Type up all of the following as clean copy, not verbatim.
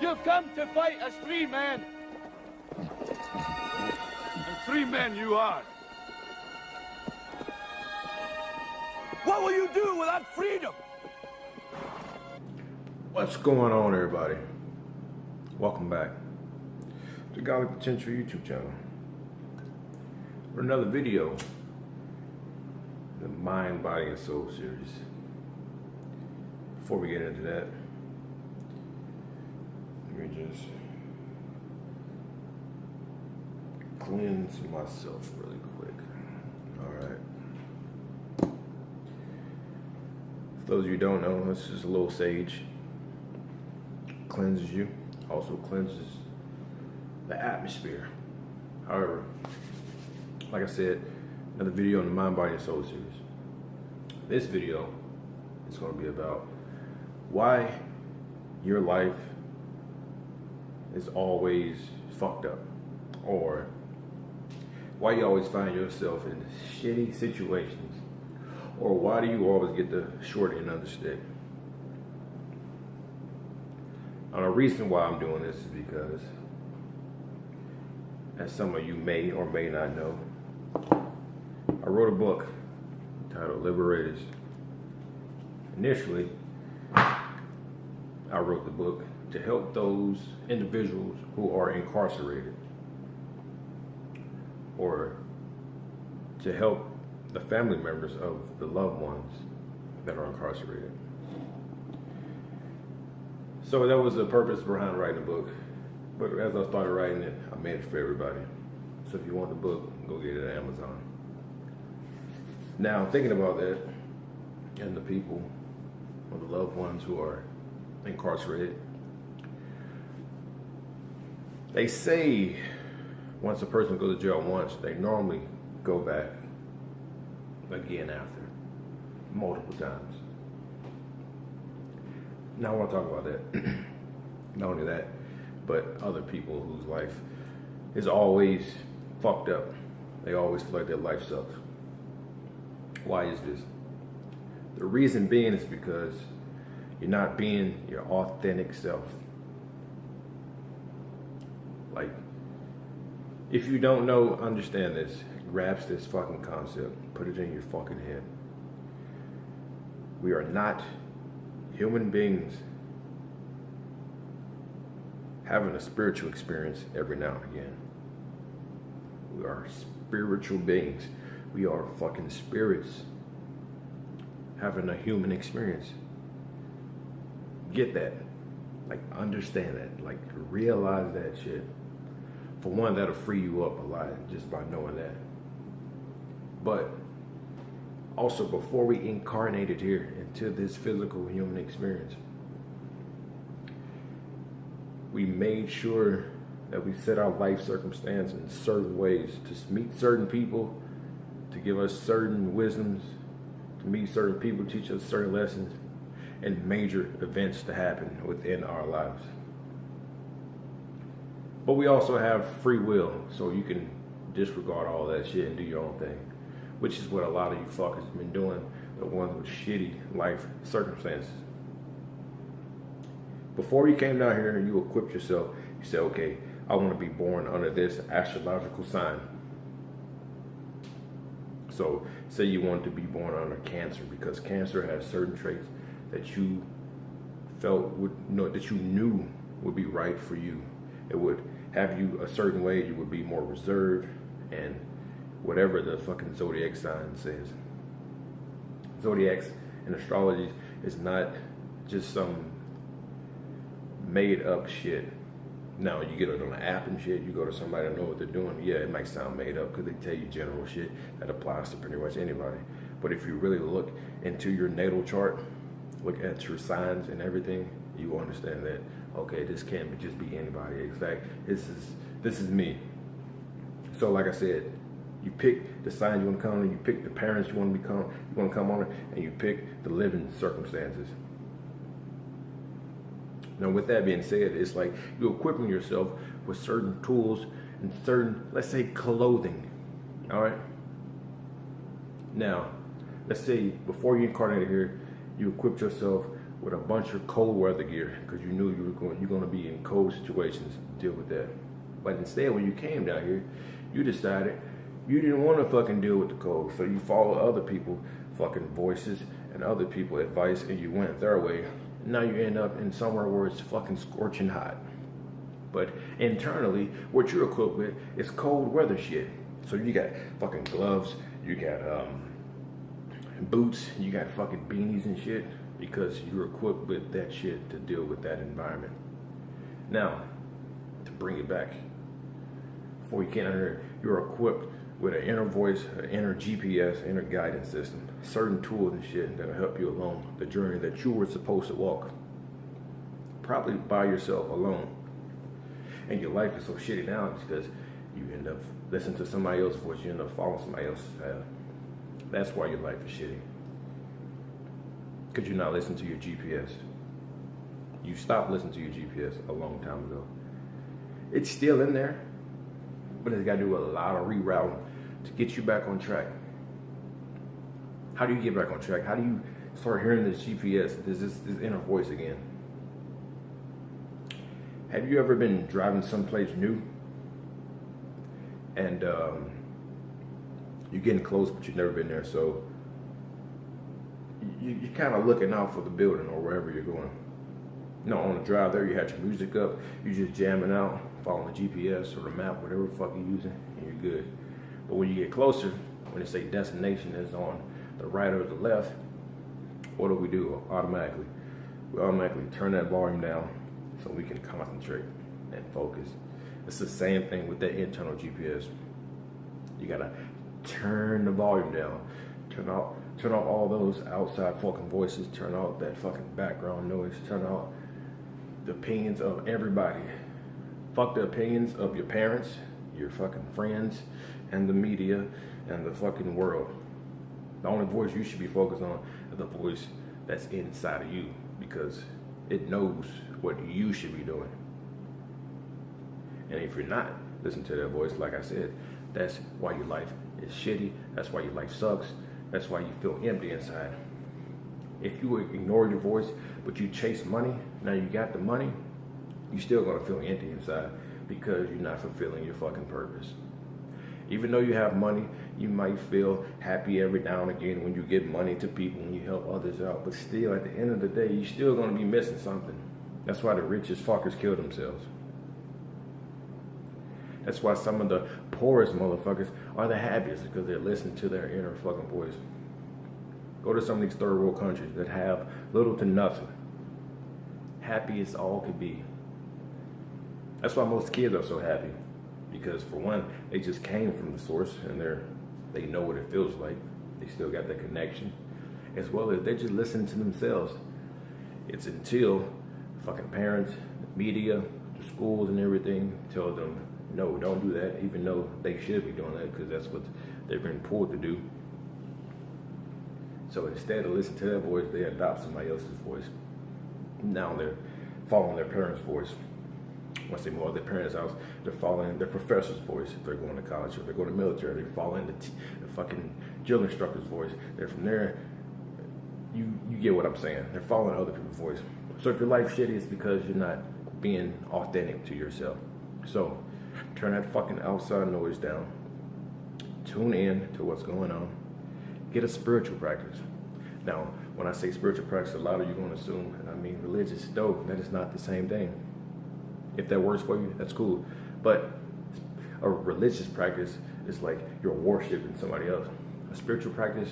You've come to fight as 3 men. And 3 men you are. What will you do without freedom? What's going on, everybody? Welcome back to Godly Potential YouTube channel for another video, the Mind, Body, and Soul series. Before we get into that, let me just cleanse myself really quick. Alright. For those of you who don't know, this is a little sage. Cleanses you, also cleanses the atmosphere. However, like I said, another video on the Mind, Body, and Soul series. This video is going to be about why your life is always fucked up, or why you always find yourself in shitty situations, or why do you always get the short end of the stick. And the reason why I'm doing this is because, as some of you may or may not know, I wrote a book titled Liberators. Initially, I wrote the book to help those individuals who are incarcerated, or to help the family members of the loved ones that are incarcerated. So that was the purpose behind writing the book. But as I started writing it, I made it for everybody. So if you want the book, go get it at Amazon. Now, thinking about that, and the people, or the loved ones who are incarcerated, they say once a person goes to jail once, they normally go back again after, multiple times. Now I want to talk about that. Not only that, but other people whose life is always fucked up. They always feel like their life sucks. Why is this? The reason being is because you're not being your authentic self. Like, if you don't know, understand this. Grasp this fucking concept. Put it in your fucking head. We are not human beings having a spiritual experience every now and again. We are spiritual beings. We are fucking spirits having a human experience. Get that. Like, understand that. Like, realize that shit. For one, that'll free you up a lot just by knowing that. But also, before we incarnated here into this physical human experience, we made sure that we set our life circumstance in certain ways to meet certain people, to give us certain wisdoms, to meet certain people, teach us certain lessons, and major events to happen within our lives. But we also have free will, so you can disregard all that shit and do your own thing, which is what a lot of you fuckers have been doing, the ones with shitty life circumstances. Before you came down here, you equipped yourself. You said, okay, I want to be born under this astrological sign. So say you wanted to be born under Cancer, because Cancer has certain traits that you felt would, that you knew would be right for you. It would have you a certain way. You would be more reserved, and whatever the fucking zodiac sign says. Zodiacs and astrology is not just some made up shit. Now, you get it on an app and shit, you go to somebody to know what they're doing. Yeah, it might sound made up because they tell you general shit that applies to pretty much anybody. But if you really look into your natal chart, look at your signs and everything, you will understand that, okay, this can't just be anybody. In fact, this is me. So like I said, you pick the sign you want to come on, you pick the parents you want to come on, and you pick the living circumstances. Now, with that being said, it's like you're equipping yourself with certain tools and certain, let's say, clothing. All right. Now, let's say before you incarnated here, you equipped yourself with a bunch of cold weather gear because you knew you're going to be in cold situations to deal with that. But instead, when you came down here, you decided you didn't want to fucking deal with the cold, so you followed other people fucking voices and other people advice, and you went their way. Now you end up in somewhere where it's fucking scorching hot. But internally, what you're equipped with is cold weather shit. So you got fucking gloves, you got boots, you got fucking beanies and shit, because you're equipped with that shit to deal with that environment. Now, to bring it back, before you get under here, you're equipped with an inner voice, an inner GPS, inner guidance system, certain tools and shit that'll help you along the journey that you were supposed to walk. Probably by yourself, alone. And your life is so shitty now because you end up listening to somebody else's voice, you end up following somebody else's path. That's why your life is shitty. Because you're not listening to your GPS. You stopped listening to your GPS a long time ago. It's still in there, but it's got to do a lot of rerouting to get you back on track. How do you get back on track? How do you start hearing this GPS, this inner voice again? Have you ever been driving someplace new and you're getting close, but you've never been there, so you're kind of looking out for the building or wherever you're going. You know, on the drive there, you had your music up, you're just jamming out, following the GPS or the map, whatever the fuck you're using, and you're good. But when you get closer, when they say destination is on the right or the left, what do? Automatically? We automatically turn that volume down so we can concentrate and focus. It's the same thing with that internal GPS. You gotta turn the volume down, turn off all those outside fucking voices, turn off that fucking background noise, turn off the opinions of everybody. Fuck the opinions of your parents, your fucking friends, and the media, and the fucking world. The only voice you should be focused on is the voice that's inside of you, because it knows what you should be doing. And if you're not listening to that voice, like I said, that's why your life is shitty. That's why your life sucks. That's why you feel empty inside. If you ignore your voice, but you chase money, now you got the money, you're still gonna feel empty inside because you're not fulfilling your fucking purpose. Even though you have money, you might feel happy every now and again when you give money to people and you help others out, but still at the end of the day, you're still gonna be missing something. That's why the richest fuckers kill themselves. That's why some of the poorest motherfuckers are the happiest, because they're listening to their inner fucking voice. Go to some of these third world countries that have little to nothing. Happy as all could be. That's why most kids are so happy. Because for one, they just came from the source and they know what it feels like. They still got that connection. As well as they just listen to themselves. It's until fucking parents, media, the schools and everything tell them, no, don't do that, even though they should be doing that because that's what they've been pulled to do. So instead of listening to their voice, they adopt somebody else's voice. Now they're following their parents' voice. Once they move out of their parents' house, they're following their professor's voice. If they're going to college or they're going to military, they're following the fucking drill instructor's voice. They're from there. You get what I'm saying. They're following other people's voice. So if your life's shitty, it's because you're not being authentic to yourself. So turn that fucking outside noise down. Tune in to what's going on. Get a spiritual practice. Now, when I say spiritual practice, a lot of you are going to assume, and I mean religious, though that is not the same thing. If that works for you, that's cool. But a religious practice is like you're worshiping somebody else. A spiritual practice,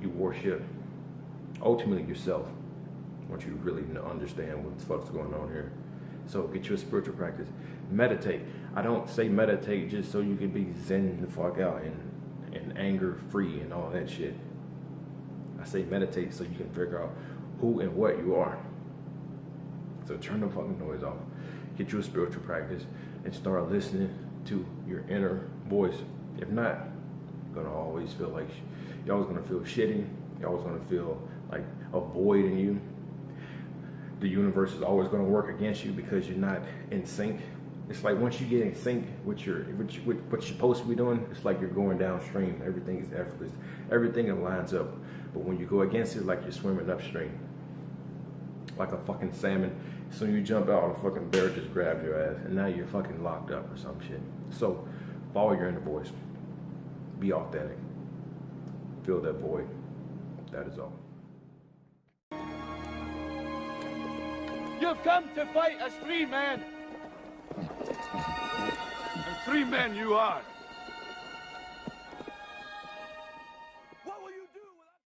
you worship ultimately yourself. Once you really understand what the fuck's going on here. So get you a spiritual practice. Meditate. I don't say meditate just so you can be zen the fuck out and anger free and all that shit. I say meditate so you can figure out who and what you are. So turn the fucking noise off. Get you a spiritual practice and start listening to your inner voice. If not, you're gonna always feel like you're always gonna feel shitty. You're always gonna feel like a void in you. The universe is always gonna work against you because you're not in sync. It's like once you get in sync with what you're supposed to be doing, it's like you're going downstream. Everything is effortless. Everything lines up. But when you go against it, like you're swimming upstream. like a fucking salmon. So you jump out, a fucking bear just grabs your ass, and now you're fucking locked up or some shit. So follow your inner voice. Be authentic. Fill that void. That is all. You've come to fight as 3 men. And 3 men you are.